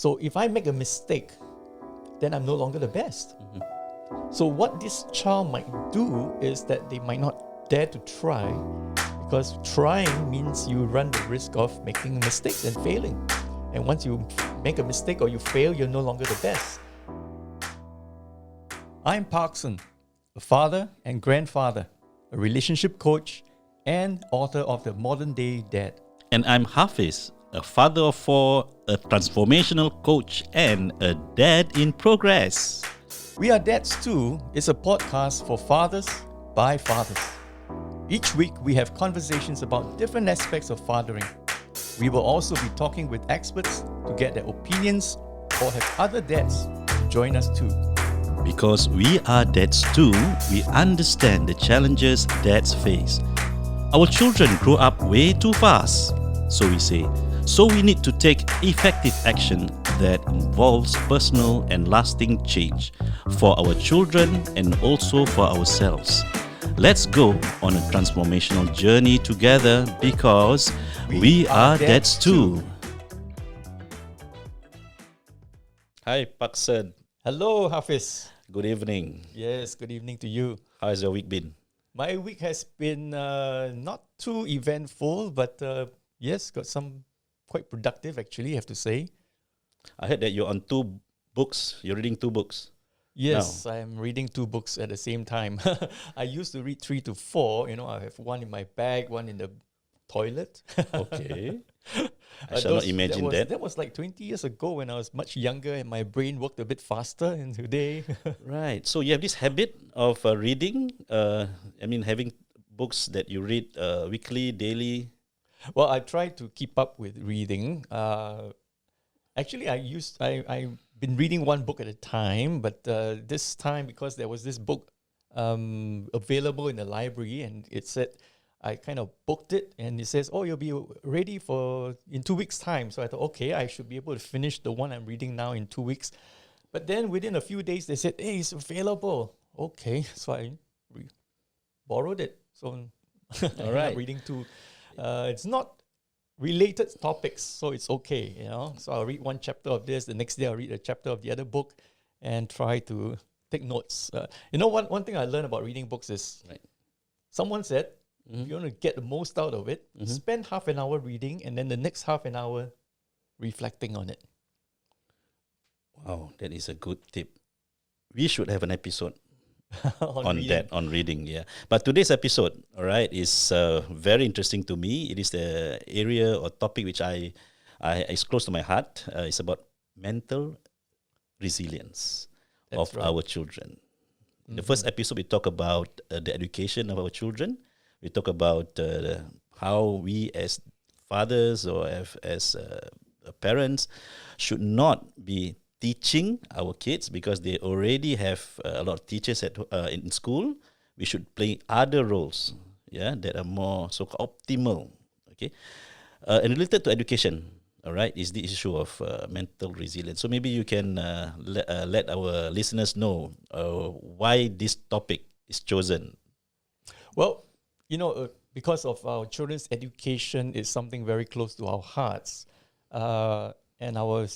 So if I make a mistake, then I'm no longer the best. So what this child might do is that they might not dare to try, because trying means you run the risk of making mistakes and failing. And once you make a mistake or you fail, you're no longer the best. I'm Parkson, a father and grandfather, a relationship coach, and author of The Modern Day Dad. And I'm Hafiz, a father of four, a transformational coach, and a dad in progress. We Are Dads Too is a podcast for fathers by fathers. Each week we have conversations about different aspects of fathering. We will also be talking with experts to get their opinions or have other dads join us too. Because we are dads too, we understand the challenges dads face. Our children grow up way too fast, so we say. So we need to take effective action that involves personal and lasting change for our children and also for ourselves. Let's go on a transformational journey together because we are dads too. Hi, Paksan. Hello, Hafiz. Good evening. Yes, good evening to you. How has your week been? My week has been not too eventful, but yes, got some quite productive actually, I have to say. I heard that you're on two books. You're reading two books. Yes, I'm reading two books at the same time. I used to read 3 to 4. I have one in my bag, one in the toilet. Okay. I shall not imagine that. That was like 20 years ago when I was much younger and my brain worked a bit faster. And today, Right. So you have this habit of reading. Having books that you read weekly, daily. well, I try to keep up with reading. Actually, I've been reading one book at a time, but this time because there was this book available in the library, and it said I kind of booked it, and it says, "Oh, you'll be ready in 2 weeks' time." So I thought, okay, I should be able to finish the one I'm reading now in 2 weeks. But then within a few days, they said, "Hey, it's available." Okay, so I borrowed it. So All right. I'm reading two. It's not related topics, so it's okay. So I'll read one chapter of this. The next day, I'll read a chapter of the other book, and try to take notes. One thing I learned about reading books is, Right. someone said, if you want to get the most out of it, spend half an hour reading and then the next half an hour reflecting on it. Wow, that is a good tip. We should have an episode on reading. that, on reading. Yeah. But today's episode, all right, is very interesting to me. It is the area or topic which I is close to my heart. It's about mental resilience That's of right. our children. The first episode, we talk about the education of our children. We talk about how we as fathers or as parents should not be teaching our kids because they already have a lot of teachers in school. We should play other roles, that are more so-called optimal. Okay, and related to education, all right, is the issue of mental resilience. So maybe you can let our listeners know why this topic is chosen. Well, because of our children's education is something very close to our hearts, and our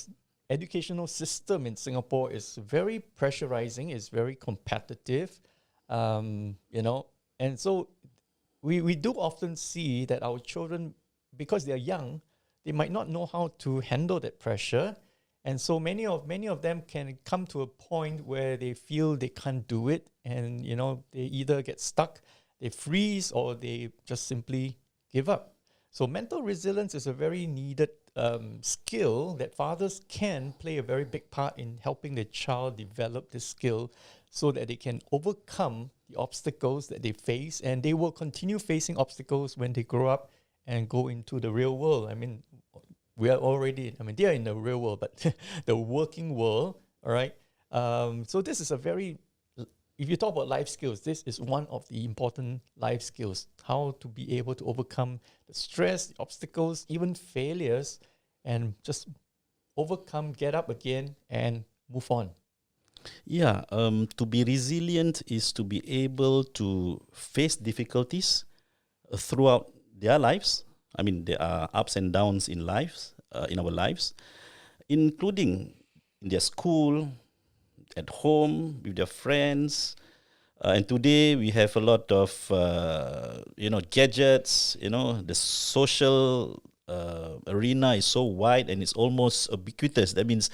educational system in Singapore is very pressurizing, is very competitive, and so we do often see that our children, because they're young, they might not know how to handle that pressure, and so many of them can come to a point where they feel they can't do it, and they either get stuck, they freeze, or they just simply give up. So mental resilience is a very needed skill that fathers can play a very big part in helping the child develop this skill so that they can overcome the obstacles that they face, and they will continue facing obstacles when they grow up and go into the real world. They are in the real world, but the working world, all right? So this is if you talk about life skills, this is one of the important life skills, how to be able to overcome the stress, the obstacles, even failures, and just overcome, get up again, and move on. Yeah, to be resilient is to be able to face difficulties throughout their lives. There are ups and downs in our lives. including in their school, at home, with their friends. And today we have a lot of gadgets. The social arena is so wide and it's almost ubiquitous. That means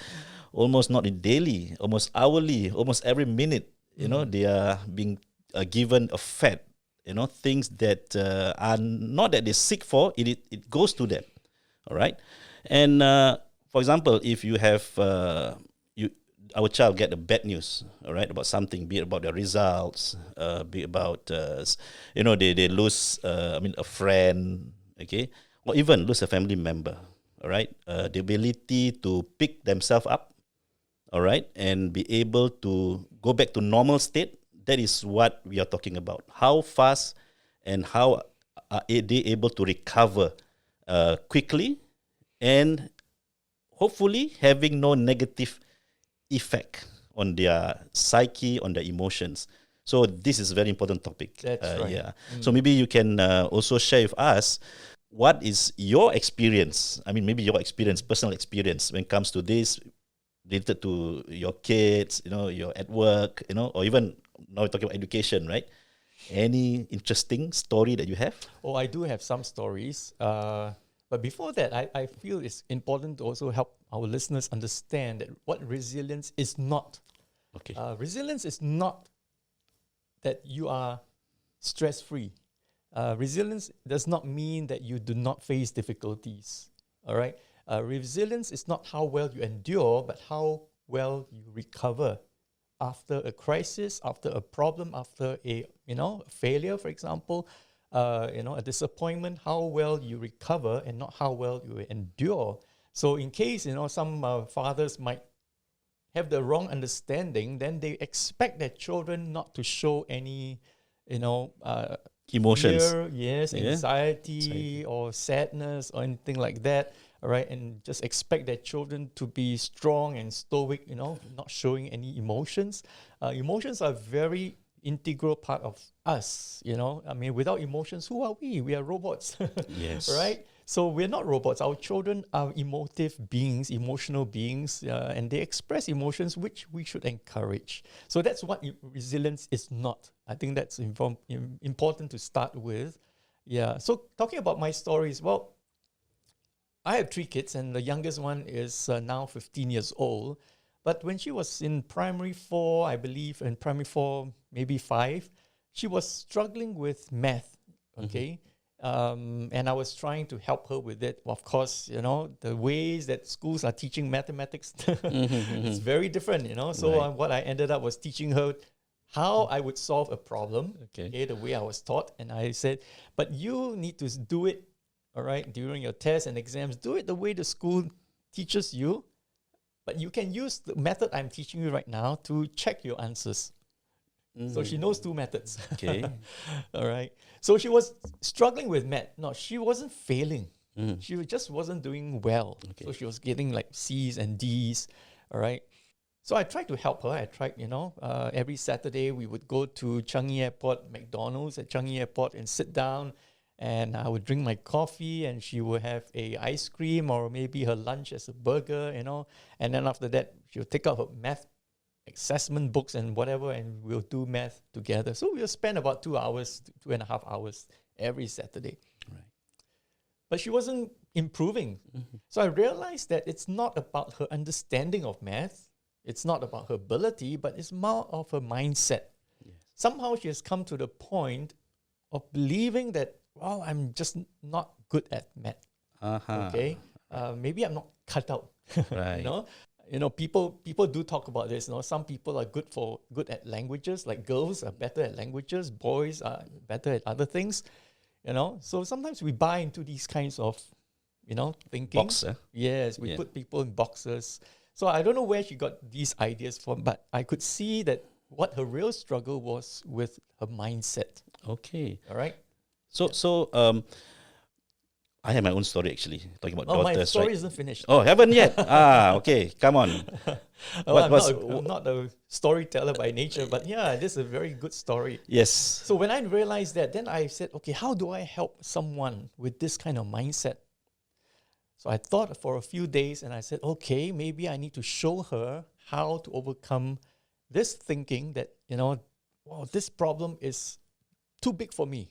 almost not in daily, almost hourly, almost every minute. They are being given a fed. Things that are not that they seek for. It goes to them. All right, and for example, if you have our child get the bad news, all right, about something, be it about their results, be it about they lose, a friend, okay, or even lose a family member, all right, the ability to pick themselves up, all right, and be able to go back to normal state. That is what we are talking about. How fast and how are they able to recover quickly, and hopefully having no negative effect on their psyche, on their emotions. So this is a very important topic. That's right. Yeah. So maybe you can also share with us what is your experience. I mean, maybe your experience, personal experience, when it comes to this, related to your kids, you're at work, or even now we're talking about education, right? Any interesting story that you have? Oh, I do have some stories. But before that, I feel it's important to also help our listeners understand that what resilience is not. Okay. Resilience is not that you are stress-free. Resilience does not mean that you do not face difficulties. All right. Resilience is not how well you endure, but how well you recover after a crisis, after a problem, after a failure, for example. A disappointment, how well you recover and not how well you endure. So in case, some fathers might have the wrong understanding, then they expect their children not to show any, Emotions. fear, yes, anxiety or sadness or anything like that. All right, and just expect their children to be strong and stoic, not showing any emotions. Emotions are very integral part of us, I mean, without emotions, who are we? We are robots. Yes. Right? So we're not robots. Our children are emotive beings, emotional beings, and they express emotions which we should encourage. So that's what resilience is not. I think that's important to start with. Yeah. So talking about my stories, well, I have 3 kids, and the youngest one is now 15 years old. But when she was in primary 4, I believe, in primary 4, maybe 5, she was struggling with math, okay? And I was trying to help her with it. Of course, the ways that schools are teaching mathematics, it's very different, So Right. what I ended up was teaching her how I would solve a problem, Okay. the way I was taught. And I said, but you need to do it, all right, during your tests and exams. Do it the way the school teaches you. But you can use the method I'm teaching you right now to check your answers. So she knows 2 methods. Okay. All right. So she was struggling with math. No, she wasn't failing. She just wasn't doing well. Okay. So she was getting like C's and D's. All right. So I tried to help her. I tried, every Saturday we would go to Changi Airport, McDonald's at Changi Airport, and sit down. And I would drink my coffee, and she would have a ice cream or maybe her lunch as a burger, And then after that, she would take out her math assessment books and whatever, and we'll do math together. So we'll spend about 2 hours, 2.5 hours every Saturday. Right. But she wasn't improving. So I realized that it's not about her understanding of math. It's not about her ability, but it's more of her mindset. Yes. Somehow she has come to the point of believing that, well, I'm just not good at math. Okay, maybe I'm not cut out. Right. People do talk about this. Some people are good at languages. Like girls are better at languages, boys are better at other things. So sometimes we buy into these kinds of, thinking. Box, eh? Yes, we put people in boxes. So I don't know where she got these ideas from, but I could see that what her real struggle was with her mindset. Okay. All right. So I have my own story actually, talking about Oh, my daughters, story right? isn't finished. Oh, haven't yet? Okay, come on. I'm not a storyteller by nature, but yeah, this is a very good story. Yes. So when I realized that, then I said, okay, how do I help someone with this kind of mindset? So I thought for a few days and I said, okay, maybe I need to show her how to overcome this thinking that, wow, this problem is too big for me.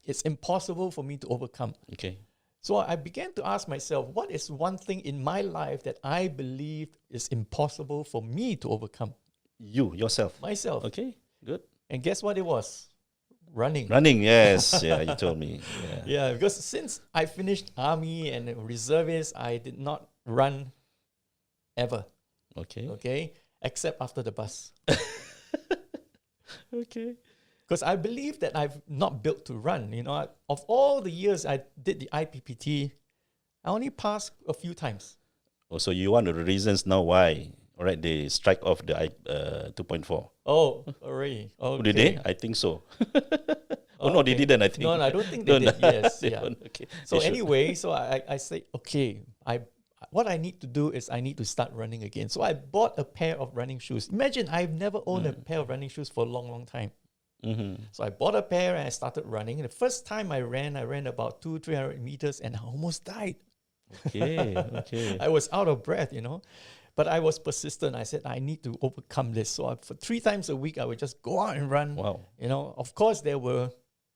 It's impossible for me to overcome. Okay. So I began to ask myself, what is one thing in my life that I believe is impossible for me to overcome? You, yourself. Myself. Okay, good. And guess what it was? Running. Running, yes. Yeah, you told me. Yeah. Yeah, because since I finished army and reservist, I did not run ever. Okay. Okay, except after the bus. Okay. Because I believe that I've not built to run. Of all the years I did the IPPT, I only passed a few times. Oh, so you want the reasons now why? All right, they strike off the 2.4. Oh, already. Okay. Did they? I think so. Oh, no, they Okay. didn't, I think. No, I don't think they did. Yes, They yeah. don't. Okay. So They should. anyway, so I say, okay, what I need to do is I need to start running again. So I bought a pair of running shoes. Imagine I've never owned a pair of running shoes for a long, long time. So I bought a pair and I started running. The first time I ran about 200-300 meters and I almost died. Okay, okay. I was out of breath, But I was persistent. I said, I need to overcome this. So for 3 times a week, I would just go out and run. Wow. Of course, there was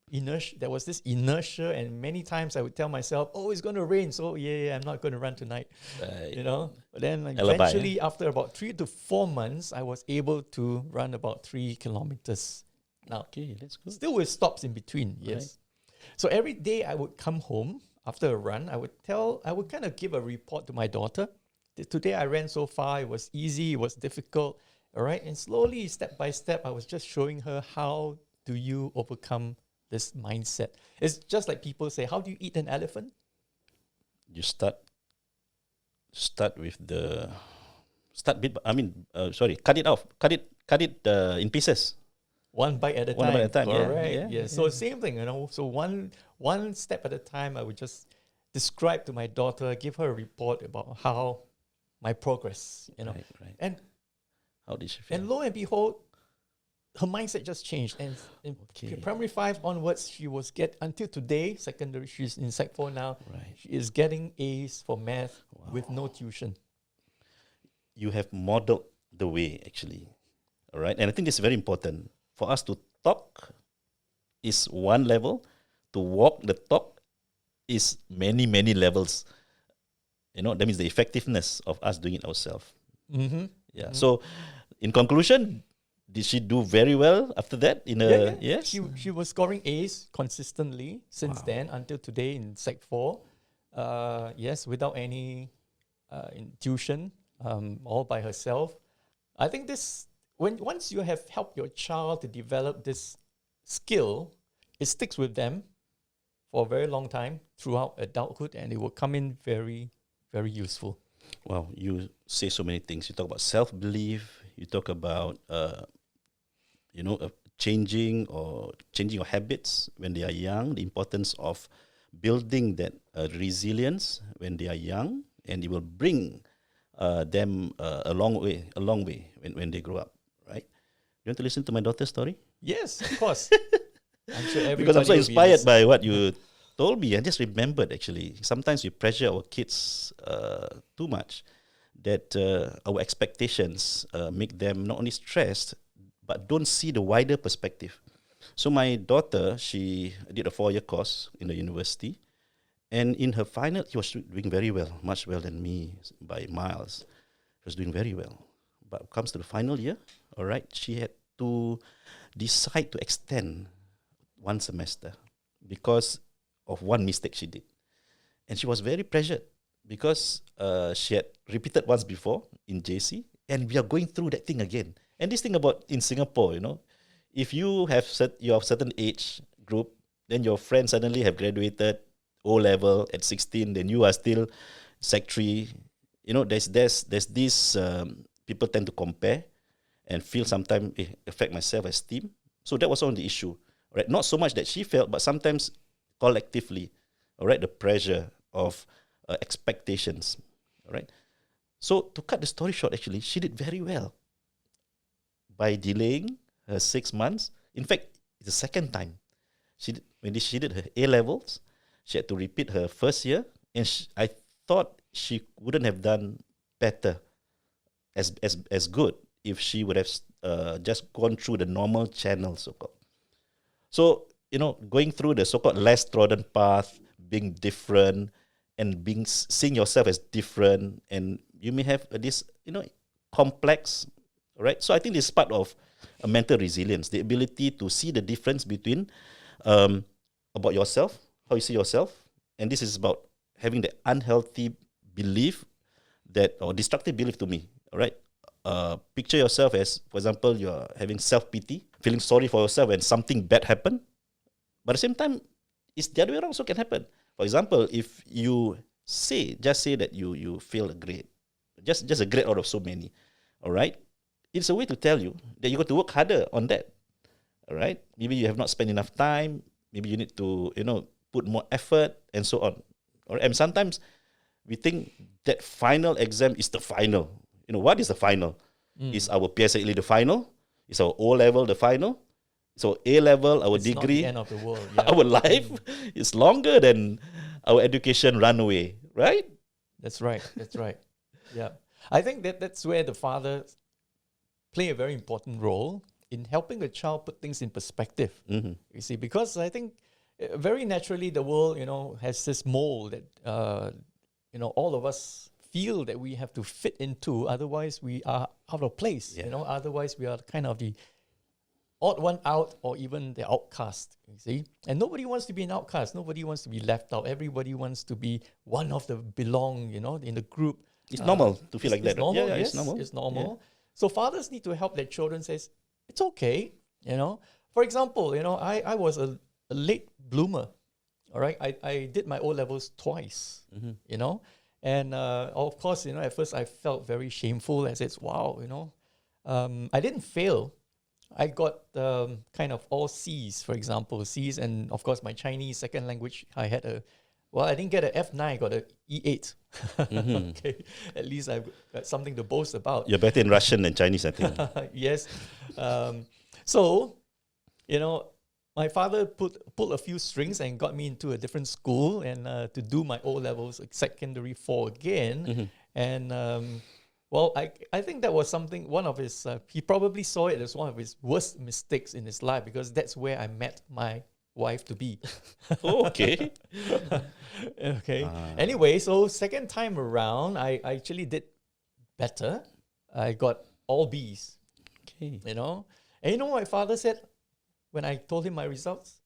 this inertia, and many times I would tell myself, oh, it's going to rain, so I'm not going to run tonight. But then eventually, after about 3 to 4 months, I was able to run about 3 kilometers. Now, Okay, that's good. still with stops in between, yes. Right. So every day I would come home after a run, I would kind of give a report to my daughter. Today I ran so far, it was easy, it was difficult, all right? And slowly, step by step, I was just showing her, how do you overcome this mindset? It's just like people say, how do you eat an elephant? You start with cut it off, cut it in pieces. One bite at a One time. bite at a time, yeah, Correct. yeah, Yeah. So same thing, So one step at a time, I would just describe to my daughter, give her a report about how my progress, Right. And How did she feel? and lo and behold, her mindset just changed. And in primary 5 onwards, she was until today, secondary, she's in Sec 4 now. Right. She is getting A's for math with no tuition. You have modeled the way, actually. All right. And I think this is very important. For us to talk is one level, to walk the talk is many, many levels. That means the effectiveness of us doing it ourselves. Mm-hmm. Yeah. So, in conclusion, did she do very well after that? Yes. She was scoring A's consistently since then until today in Sec 4. Yes, without any tuition, all by herself. I think once you have helped your child to develop this skill, it sticks with them for a very long time throughout adulthood, and it will come in very, very useful. Wow, you say so many things. You talk about self-belief. You talk about, changing your habits when they are young. The importance of building that resilience when they are young, and it will bring them a long way when they grow up. Right? You want to listen to my daughter's story? Yes, of course. I'm sure everybody Because I'm so will be inspired by what you told me. I just remembered, actually. Sometimes we pressure our kids too much, that our expectations make them not only stressed, but don't see the wider perspective. So my daughter, she did a 4-year course in the university, and in her final, she was doing very well, much well than me by miles. She was doing very well. But when it comes to the final year, all right, she had to decide to extend 1 semester because of one mistake she did. And she was very pressured because she had repeated once before in JC, and we are going through that thing again. And this thing about in Singapore, if you have your certain age group, then your friends suddenly have graduated O-level at 16, then you are still Sec 3. There's this, people tend to compare and feel sometimes affect my self-esteem. So that was on the issue, right? Not so much that she felt, but sometimes collectively, all right, the pressure of expectations, all right? So to cut the story short, actually, she did very well by delaying her 6 months. In fact, it's the second time. When she did her A-levels, she had to repeat her first year, and I thought she wouldn't have done better as good if she would have just gone through the normal channel, so-called. So, going through the so-called less trodden path, being different, and seeing yourself as different, and you may have this, complex, right? So I think this is part of a mental resilience, the ability to see the difference between about yourself, how you see yourself, and this is about having the unhealthy belief or destructive belief to me, all right? Picture yourself as, for example, you're having self-pity, feeling sorry for yourself when something bad happened. But at the same time, it's the other way around also can happen. For example, if you just say that you feel a grade, just a grade out of so many, all right? It's a way to tell you that you got to work harder on that, all right? Maybe you have not spent enough time. Maybe you need to, put more effort and so on. All right? And sometimes we think that final exam is the final. What is the final? Is our PSLE the final? Is our O-level the final? So A-level, our degree, not the end of the world. Yeah. our life is longer than our education runaway, right? That's right. Yeah. I think that's where the father play a very important role in helping the child put things in perspective. Mm-hmm. You see, because I think very naturally the world, has this mold that, all of us feel that we have to fit into, otherwise we are out of place. Yeah. Otherwise we are kind of the odd one out, or even the outcast, you see. And nobody wants to be an outcast. Nobody wants to be left out. Everybody wants to be one of the belong, in the group. It's normal to feel like that. It's normal, Yeah, yes, it's normal. it's normal. Yeah. So fathers need to help their children says, it's okay, For example, I was a late bloomer, all right? I did my O-levels twice, And of course, at first I felt very shameful. I said, wow, I didn't fail. I got kind of all C's, for example, C's. And of course, my Chinese second language, I didn't get an F9, I got an E8. Okay, at least I've got something to boast about. You're better in Russian than Chinese, I think. Yes. So, my father pulled a few strings and got me into a different school and to do my O-levels, secondary 4 again. And I think that was one of his, he probably saw it as one of his worst mistakes in his life, because that's where I met my wife to be. Oh, okay. Okay. Anyway, so second time around, I actually did better. I got all B's. Okay. And what my father said when I told him my results?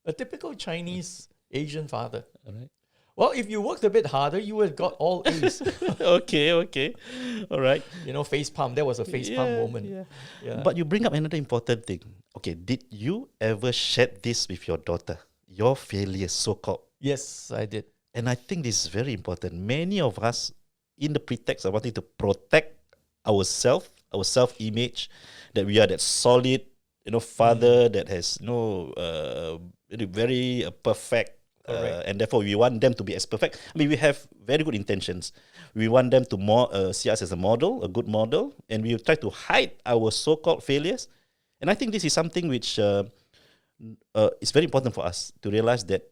A typical Chinese Asian father. All right. Well, if you worked a bit harder, you would have got all A's. Okay. All right. Face palm. That was a face palm moment. Yeah. But you bring up another important thing. Okay, did you ever share this with your daughter? Your failures, so-called. Yes, I did. And I think this is very important. Many of us, in the pretext of wanting to protect our self-image, that we are that solid, father that has very perfect, and therefore we want them to be as perfect. I mean, we have very good intentions. We want them to see us as a model, a good model, and we try to hide our so-called failures. And I think this is something which is very important for us to realize that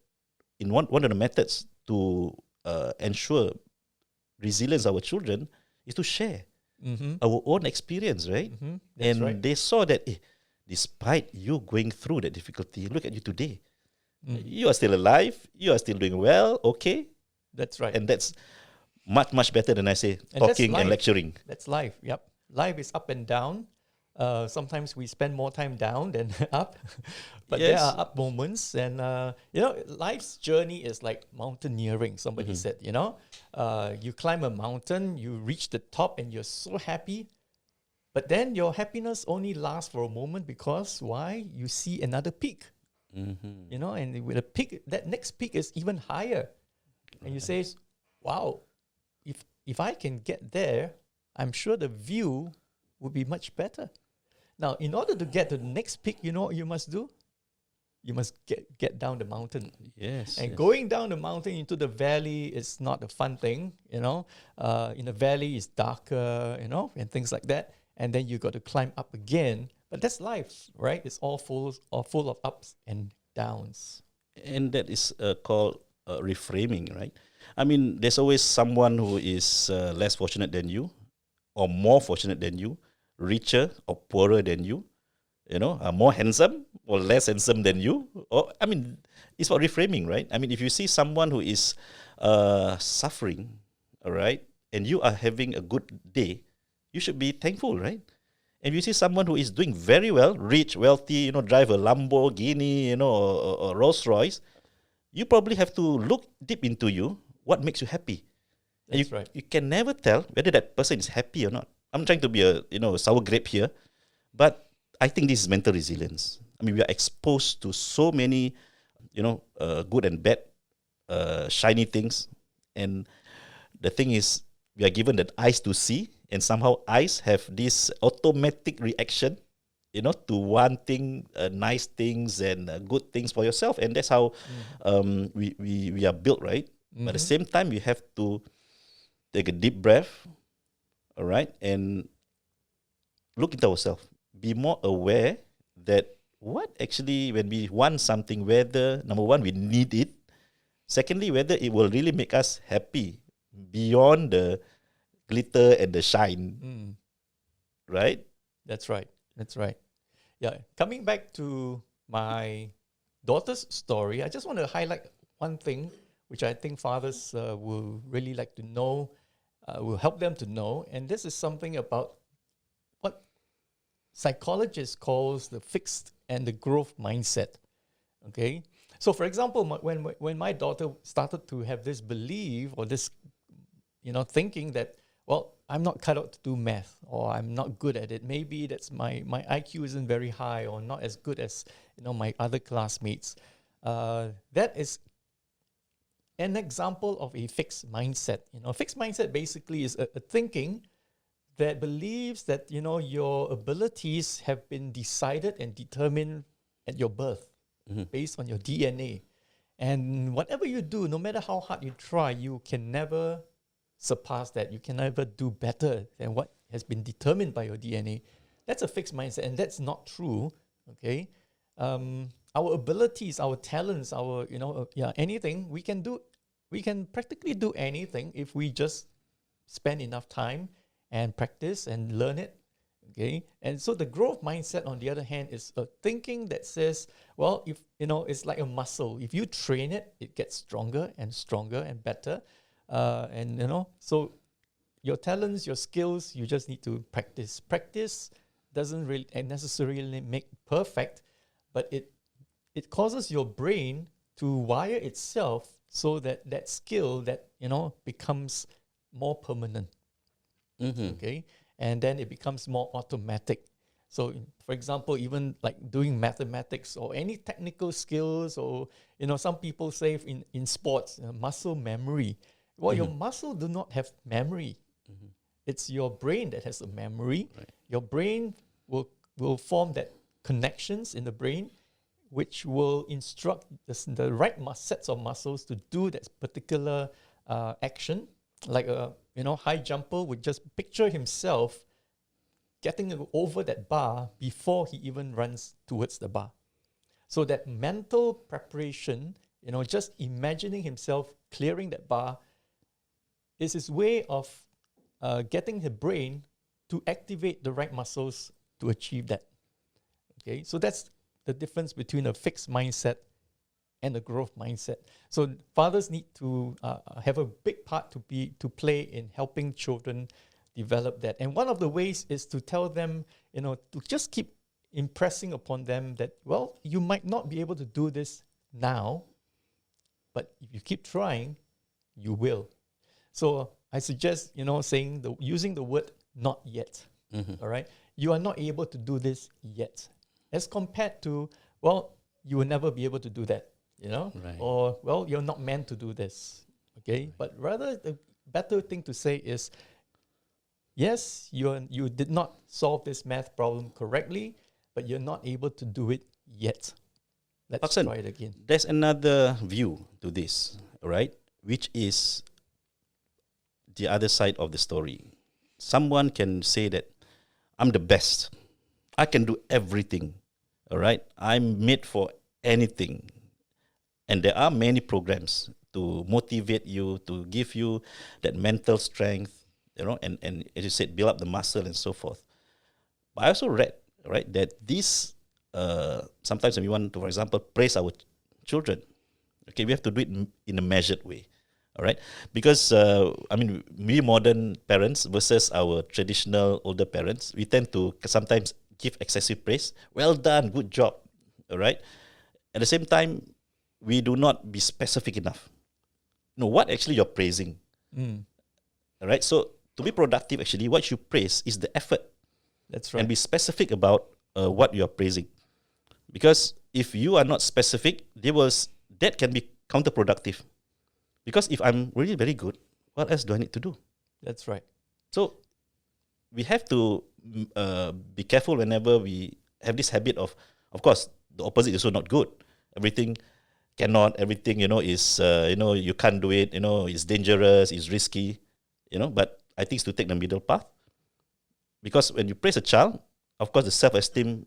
in one of the methods to ensure resilience of our children is to share our own experience, right? That's and right. They saw that despite you going through that difficulty, look at you today. You are still alive. You are still doing well. Okay. That's right. And that's much, much better than I say talking and lecturing. That's life. Yep. Life is up and down. Sometimes we spend more time down than up, but there are up moments. And life's journey is like mountaineering. Somebody said, you climb a mountain, you reach the top, and you're so happy. But then your happiness only lasts for a moment, because why? You see another peak. And with a peak, that next peak is even higher, and you say, "Wow, if I can get there, I'm sure the view would be much better." Now, in order to get to the next peak, you know what you must do? You must get down the mountain. Yes. And going down the mountain into the valley is not a fun thing, In the valley, it's darker, and things like that. And then you got to climb up again. But that's life, right? It's all full of ups and downs. And that is called reframing, right? I mean, there's always someone who is less fortunate than you, or more fortunate than you, richer or poorer than you, more handsome or less handsome than you. Or I mean, it's about reframing, right? I mean, if you see someone who is suffering, all right, and you are having a good day, you should be thankful, right? And you see someone who is doing very well, rich, wealthy, drive a Lamborghini, or Rolls Royce, you probably have to look deep into you, what makes you happy. And That's right. you can never tell whether that person is happy or not. I'm trying to be a sour grape here, but I think this is mental resilience. I mean, we are exposed to so many, good and bad, shiny things, and the thing is, we are given the eyes to see, and somehow eyes have this automatic reaction, to wanting nice things and good things for yourself, and that's how we are built, right? But at the same time, we have to take a deep breath, all right, and look into ourselves. Be more aware that what actually, when we want something, whether number one, we need it. Secondly, whether it will really make us happy beyond the glitter and the shine, right? That's right. That's right. Yeah. Coming back to my daughter's story, I just want to highlight one thing which I think fathers will really like to know, will help them to know. And this is something about what psychologists calls the fixed and the growth mindset. Okay. So for example, when my daughter started to have this belief or this, thinking that, well, I'm not cut out to do math, or I'm not good at it. Maybe that's my IQ isn't very high, or not as good as my other classmates. That is an example of a fixed mindset. A fixed mindset basically is a thinking that believes that your abilities have been decided and determined at your birth, based on your DNA, and whatever you do, no matter how hard you try, you can never surpass that. You can never do better than what has been determined by your DNA. That's a fixed mindset, and that's not true. Okay, our abilities, our talents, our anything we can do, we can practically do anything if we just spend enough time and practice and learn it. Okay, and so the growth mindset, on the other hand, is a thinking that says, well, if it's like a muscle. If you train it, it gets stronger and stronger and better. So your talents, your skills, you just need to practice. Practice doesn't really necessarily make perfect, but it causes your brain to wire itself so that that skill that becomes more permanent. Okay, and then it becomes more automatic. So, for example, even like doing mathematics or any technical skills, or some people say in sports, muscle memory. Well, your muscle do not have memory. It's your brain that has a memory. Right. Your brain will form that connections in the brain, which will instruct the right sets of muscles to do that particular action. Like a high jumper would just picture himself getting over that bar before he even runs towards the bar. So that mental preparation, just imagining himself clearing that bar, is his way of getting the brain to activate the right muscles to achieve that. Okay, so that's the difference between a fixed mindset and a growth mindset. So fathers need to have a big part to play in helping children develop that. And one of the ways is to tell them, to just keep impressing upon them that, well, you might not be able to do this now, but if you keep trying, you will. So I suggest, using the word "not yet." All right, you are not able to do this yet, as compared to, well, you will never be able to do that, Right. or, well, you're not meant to do this. Okay, but rather the better thing to say is, yes, you did not solve this math problem correctly, but you're not able to do it yet. Let's Paksan, try it again. there's another view to this, right? Which is the other side of the story. Someone can say that I'm the best. I can do everything. All right. I'm made for anything. And there are many programs to motivate you, to give you that mental strength, and as you said, build up the muscle and so forth. But I also read, right, that this sometimes when we want to, for example, praise our children, okay, we have to do it in a measured way, all right? Because we modern parents versus our traditional older parents, we tend to sometimes give excessive praise. Well done, good job, all right? At the same time, we do not be specific enough. No, what actually you're praising, all right? So to be productive, actually, what you praise is the effort. That's right. And be specific about what you are praising. Because if you are not specific, that can be counterproductive. Because if I'm really very good, what else do I need to do? That's right. So we have to be careful whenever we have this habit of course, the opposite is also not good. Everything is, you can't do it, it's dangerous, it's risky, but I think it's to take the middle path. Because when you praise a child, of course, the self-esteem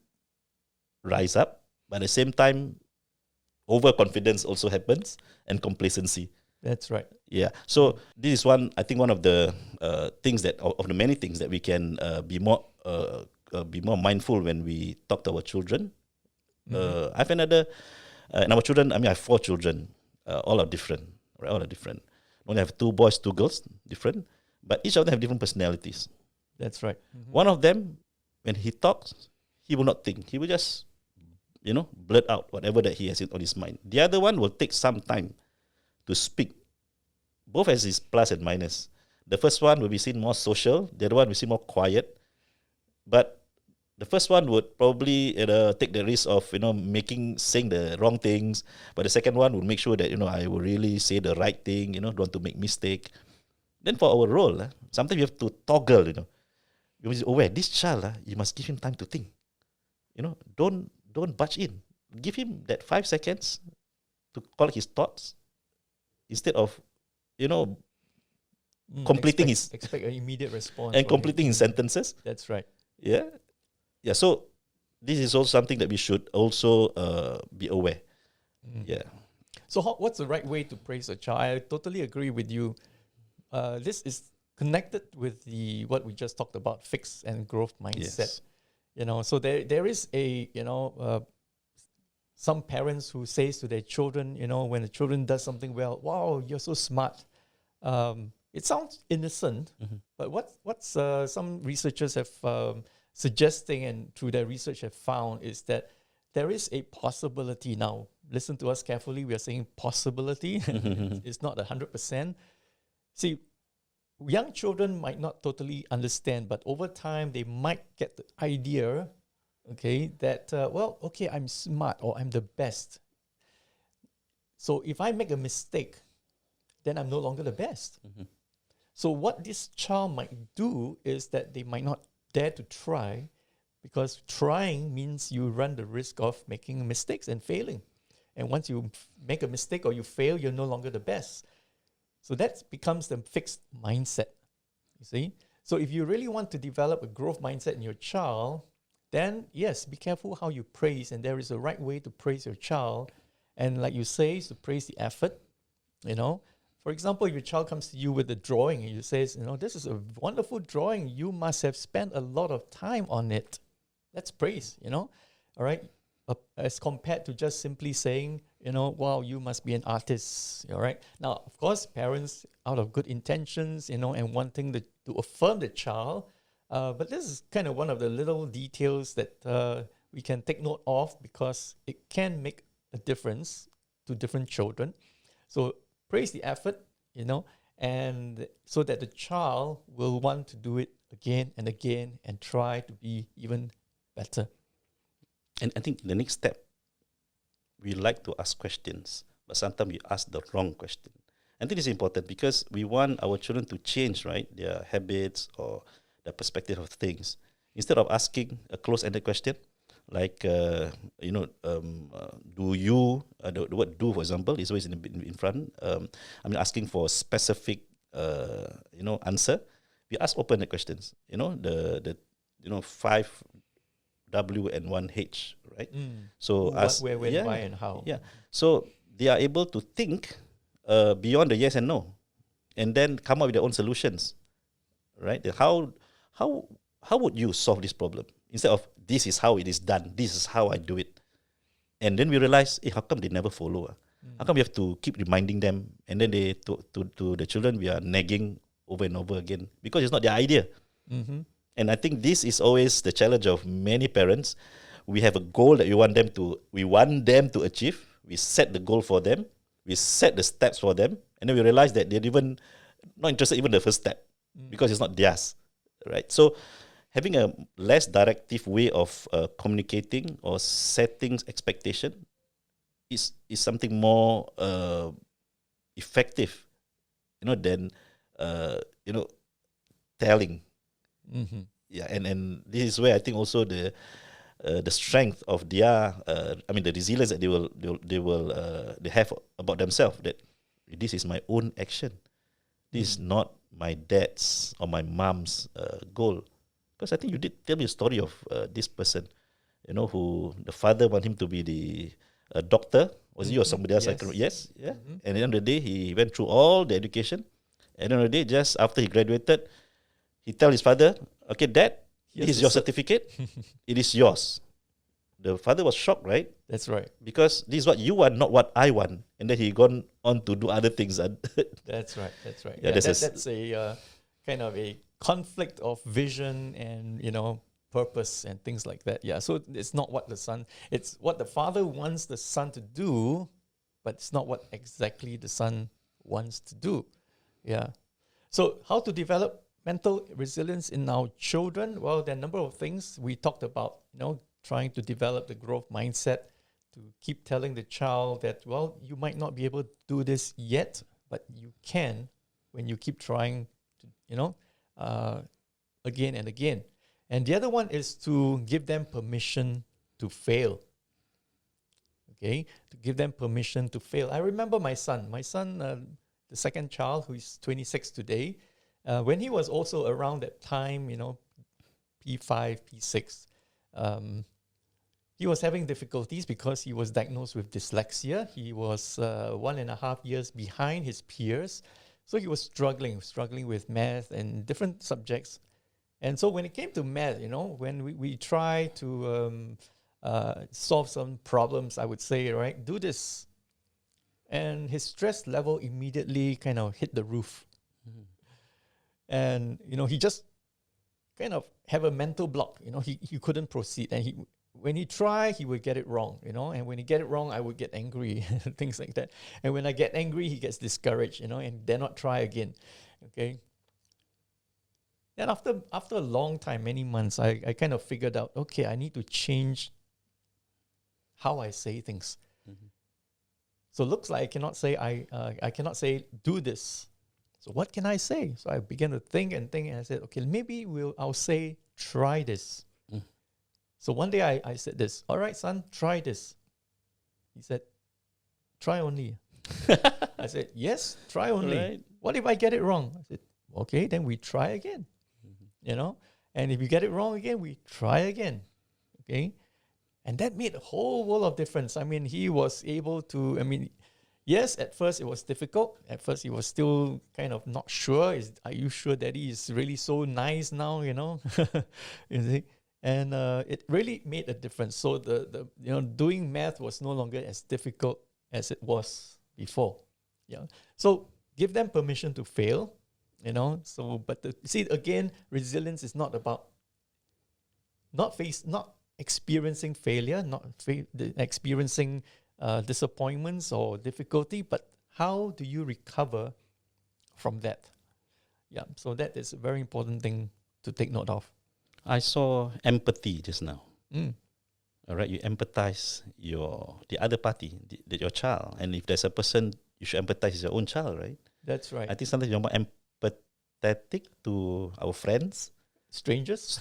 rise up, but at the same time, overconfidence also happens and complacency. That's right. Yeah. So this is one of the things of the many things that we can be more mindful when we talk to our children. I have another, and our children. I have 4 children. All are different. Right? All are different. Only have 2 boys, 2 girls, different, but each of them have different personalities. That's right. One of them, when he talks, he will not think. He will just, blurt out whatever that he has on his mind. The other one will take some time to speak. Both has his plus and minus. The first one will be seen more social. The other one will be seen more quiet. But the first one would probably take the risk of saying the wrong things. But the second one would make sure that I will really say the right thing. Don't want to make mistake. Then for our role, sometimes you have to toggle. You must be aware. This child, you must give him time to think. Don't barge in. Give him that 5 seconds to collect his thoughts instead of, completing expect an immediate response and completing his sentences. That's right. Yeah. So this is also something that we should also be aware. Yeah. So what's the right way to praise a child? I totally agree with you. This is connected with what we just talked about, fixed and growth mindset. Yes. So there is some parents who says to their children, when the children does something well, wow, you're so smart. It sounds innocent, but what's some researchers have suggesting, and through their research have found, is that there is a possibility. Now, listen to us carefully. We are saying possibility. It's not 100%. See, young children might not totally understand, but over time they might get the idea, that, I'm smart or I'm the best. So if I make a mistake, then I'm no longer the best. So what this child might do is that they might not dare to try, because trying means you run the risk of making mistakes and failing. And once you make a mistake or you fail, you're no longer the best. So that becomes the fixed mindset, you see. So if you really want to develop a growth mindset in your child, then yes, be careful how you praise, and there is a right way to praise your child. And like you say, is to praise the effort, For example, if your child comes to you with a drawing and you say, this is a wonderful drawing, you must have spent a lot of time on it. That's praise, all right? As compared to just simply saying, wow, you must be an artist, all right? Now, of course, parents, out of good intentions, and wanting to affirm the child, but this is kind of one of the little details that we can take note of, because it can make a difference to different children. So praise the effort, and so that the child will want to do it again and again and try to be even better. And I think the next step, we like to ask questions, but sometimes we ask the wrong question. I think it's important because we want our children to change, right, their habits or the perspective of things. Instead of asking a close-ended question, like, do you, the word do, for example, is always in front. Asking for a specific, answer. We ask open-ended questions, the 5 W and 1 H, right? So what, where, when, why, and how. Yeah. So they are able to think beyond the yes and no, and then come up with their own solutions, right? How how would you solve this problem instead of this is how it is done, this is how I do it, and then we realize, how come they never follow? How come we have to keep reminding them, and then they to the children we are nagging over and over again because it's not their idea. Mm-hmm. And I think this is always the challenge of many parents. We have a goal that we want them to achieve. We set the goal for them. We set the steps for them, and then we realize that they're even not interested even the first step because it's not theirs, right? So having a less directive way of communicating or setting expectation is something more effective, than telling. Mm-hmm. Yeah, and this is where I think also the strength of their the resilience that they have about themselves, that this is my own action, this is not my dad's or my mom's goal. Because I think you did tell me a story of this person, who the father want him to be the doctor. Was he or somebody else? Yes. I can, yes, yeah. Mhm. And at the end of the day, he went through all the education. At the end of the day, just after he graduated, he tell his father, "Okay, Dad, Here's this is the your certificate. It is yours." The father was shocked, right? That's right. Because this is what you want, not what I want. And then he gone on to do other things. That's right. That's right. Yeah, Yeah, that's that's a kind of a conflict of vision and purpose and things like that. Yeah. So it's not what it's what the father wants the son to do, but it's not what exactly the son wants to do. Yeah. So how to develop mental resilience in our children? Well, there are a number of things we talked about. Trying to develop the growth mindset, to keep telling the child that, well, you might not be able to do this yet, but you can when you keep trying to, again and again. And the other one is to give them permission to fail. Okay, to give them permission to fail. I remember my son, the second child, who is 26 today, when he was also around that time, P5, P6, he was having difficulties because he was diagnosed with dyslexia. He was 1.5 years behind his peers. So he was struggling with math and different subjects. And so when it came to math, when we try to solve some problems, I would say, right, do this. And his stress level immediately kind of hit the roof. Mm-hmm. And, he just kind of have a mental block. He couldn't proceed. And when he tried, he would get it wrong, and when he get it wrong, I would get angry, things like that. And when I get angry, he gets discouraged, and dare not try again. Okay. And after a long time, many months, I kind of figured out, okay, I need to change how I say things. Mm-hmm. So it looks like I cannot say do this. So what can I say? So I began to think, and I said, okay, maybe I'll say try this. So one day I said this, all right, son, try this. He said, try only. I said, yes, try only. Right. What if I get it wrong? I said, okay, then we try again. Mm-hmm. And if you get it wrong again, we try again. Okay. And that made a whole world of difference. I mean, he was able to, yes, at first it was difficult. At first he was still kind of not sure. Are you sure Daddy is really so nice now, You see? And it really made a difference. So the doing math was no longer as difficult as it was before. Yeah. So give them permission to fail, So, but see again, resilience is not about not experiencing failure, not experiencing disappointments or difficulty, but how do you recover from that? Yeah. So that is a very important thing to take note of. I saw empathy just now. Mm. All right, you empathize the other party, your child, and if there's a person, you should empathize with your own child, right? That's right. I think sometimes you're more empathetic to our friends, strangers.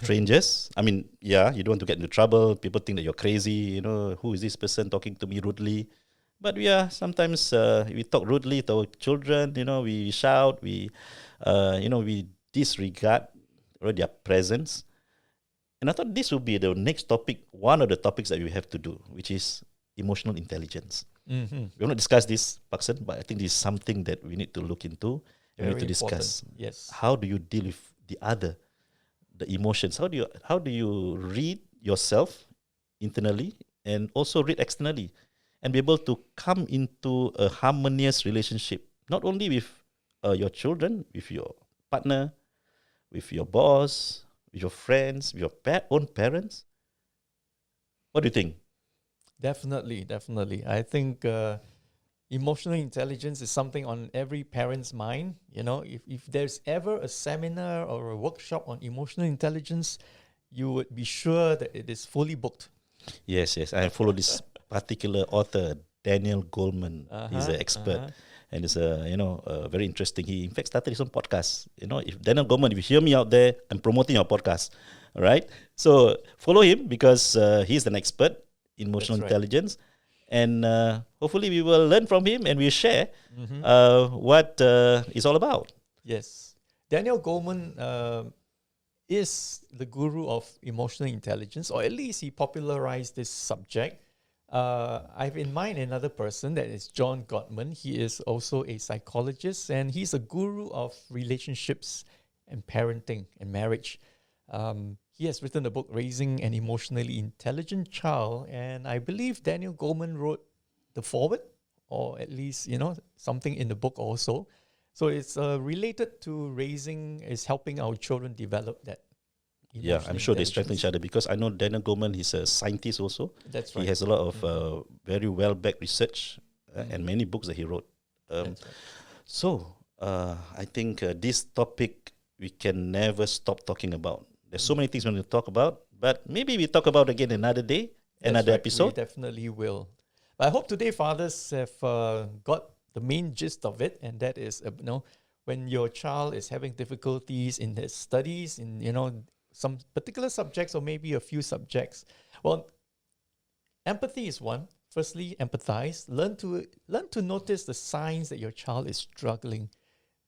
Yeah, you don't want to get into trouble. People think that you're crazy. Who is this person talking to me rudely? But sometimes we talk rudely to our children. We shout. We disregard their presence. And I thought this would be the next topic, one of the topics that we have to do, which is emotional intelligence. We have not discussed this, Paksan, but I think this is something that we need to look into. We need to discuss. Yes. How do you deal with the emotions? How do you read yourself internally and also read externally, and be able to come into a harmonious relationship, not only with your children, with your partner, with your boss, with your friends, with your own parents? What do you think? Definitely. I think emotional intelligence is something on every parent's mind. If there's ever a seminar or a workshop on emotional intelligence, you would be sure that it is fully booked. Yes. I follow this particular author, Daniel Goleman. He's an expert. And it's very interesting. He in fact started his own podcast. If Daniel Goleman, if you hear me out there, I'm promoting your podcast. All right. So follow him because he's an expert in emotional intelligence. And hopefully we will learn from him and we'll share what it's all about. Yes. Daniel Goleman is the guru of emotional intelligence, or at least he popularized this subject. I have in mind another person, that is John Gottman. He is also a psychologist, and he's a guru of relationships and parenting and marriage. He has written the book Raising an Emotionally Intelligent Child, and I believe Daniel Goleman wrote the foreword, or at least something in the book also. So it's related to helping our children develop that. Yeah, I'm sure they strengthen each other, because I know Daniel Goleman, he's a scientist also. That's right. He has a lot of very well-backed research and many books that he wrote. So I think this topic we can never stop talking about. There's so many things we want to talk about, but maybe we talk about again another day, another episode. We definitely will. But I hope today fathers have got the main gist of it, and that is, when your child is having difficulties in his studies, in some particular subjects or maybe a few subjects. Well, empathy is one. Firstly, empathize. Learn to notice the signs that your child is struggling.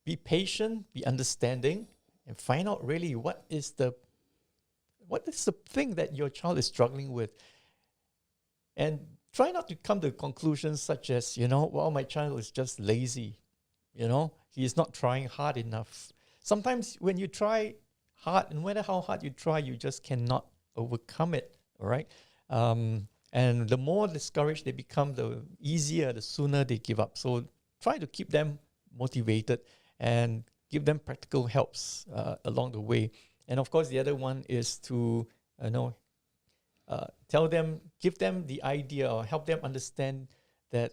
Be patient, be understanding, and find out really what is the thing that your child is struggling with. And try not to come to conclusions such as, my child is just lazy. He is not trying hard enough. Sometimes when you try hard, no matter how hard you try, you just cannot overcome it. All right. And the more discouraged they become, the sooner they give up. So try to keep them motivated and give them practical helps along the way. And of course, the other one is to give them the idea, or help them understand that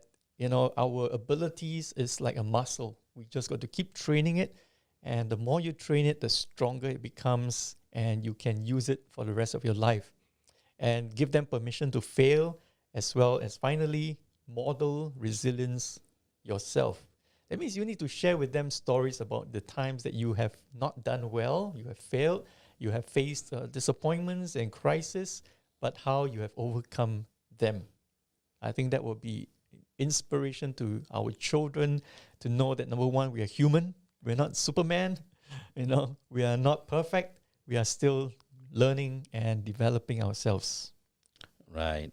our abilities is like a muscle. We just got to keep training it. And the more you train it, the stronger it becomes, and you can use it for the rest of your life. And give them permission to fail, as well as finally model resilience yourself. That means you need to share with them stories about the times that you have not done well, you have failed, you have faced disappointments and crises, but how you have overcome them. I think that will be inspiration to our children to know that, number one, we are human. We're not Superman, we are not perfect. We are still learning and developing ourselves. Right.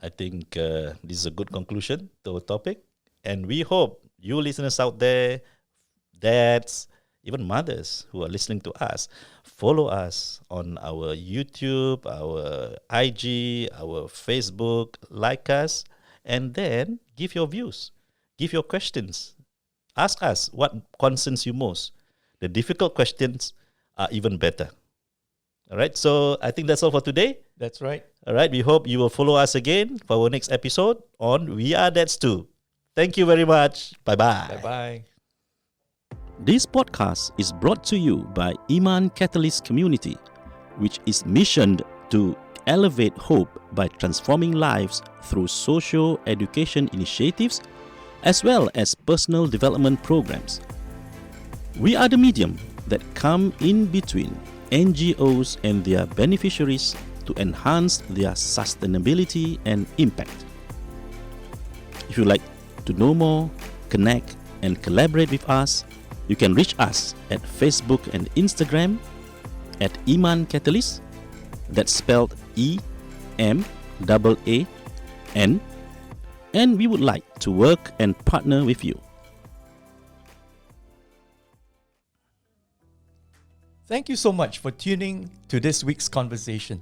I think this is a good conclusion to our topic. And we hope you listeners out there, dads, even mothers who are listening to us, follow us on our YouTube, our IG, our Facebook, like us, and then give your views, give your questions. Ask us what concerns you most. The difficult questions are even better. All right, so I think that's all for today. That's right. All right, we hope you will follow us again for our next episode on We Are Dads Too. Thank you very much. Bye-bye. Bye-bye. This podcast is brought to you by Iman Catalyst Community, which is missioned to elevate hope by transforming lives through social education initiatives as well as personal development programs. We are the medium that come in between NGOs and their beneficiaries to enhance their sustainability and impact. If you'd like to know more, connect, and collaborate with us, you can reach us at Facebook and Instagram at Iman Catalyst. That's spelled EMAAN and we would like to work and partner with you. Thank you so much for tuning to this week's conversation.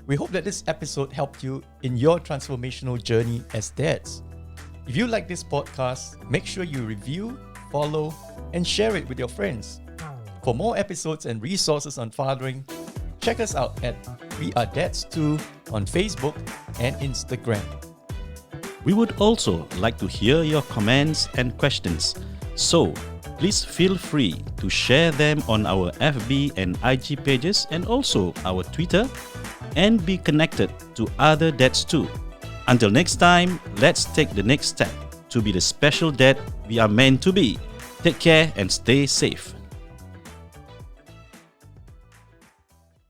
We hope that this episode helped you in your transformational journey as dads. If you like this podcast, make sure you review, follow, and share it with your friends. For more episodes and resources on fathering, check us out at We Are Dads Too on Facebook and Instagram. We would also like to hear your comments and questions, so please feel free to share them on our FB and IG pages and also our Twitter, and be connected to other dads too. Until next time, let's take the next step to be the special dad we are meant to be. Take care and stay safe.